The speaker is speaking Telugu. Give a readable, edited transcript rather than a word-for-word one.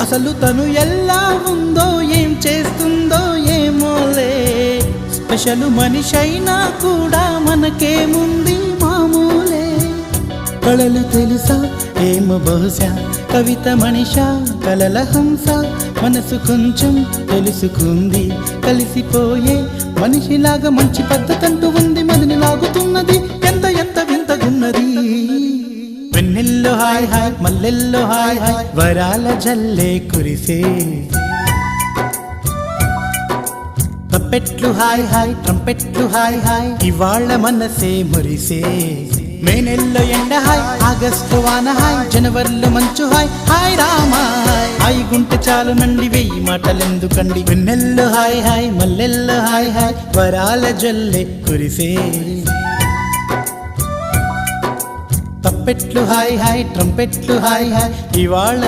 అసలు తను ఎలా ఉందో ఏం చేస్తుందో ఏమోలే, స్పెషల్ మనిషైనా కూడా మనకేముంది మామూలే. కళలు తెలుసా ఏమో బహుశా, కవిత మనిషా కలల హంస, మనసు కొంచెం తెలుసుకుంది కలిసిపోయే మనిషిలాగా, మంచి పద్ధతంటూ ఉంది మదిని లాగుతున్నది, ఎంత ఎంత వింతగున్నది. వెన్నెల్లో హాయ్ హాయ్ మల్లెల్లో హాయ్ హాయ్, వరాల జల్లే కురిసే. తప్పెట్లు హాయ్ హాయ్ ట్రంపెట్లు హాయ్ హాయ్, ఇవాళ మనసే మురిసే. మే నెల్లో ఎండ హాయ్, ఆగస్టు వాన హాయ్, జనవరిలో మంచు హాయ్, హాయ్ రామా హాయ్ గుంటె చాలు నండి వెయ్యి మాటలెందుకండి. వెన్నెల్లో హాయ్ హాయ్ మల్లెల్లో హాయ్ హాయ్, వరాల జల్లే కురిసే. తప్పెట్లు హాయ్ హాయ్ ట్రంపెట్లు హాయ్ హాయ్, ఇవాళ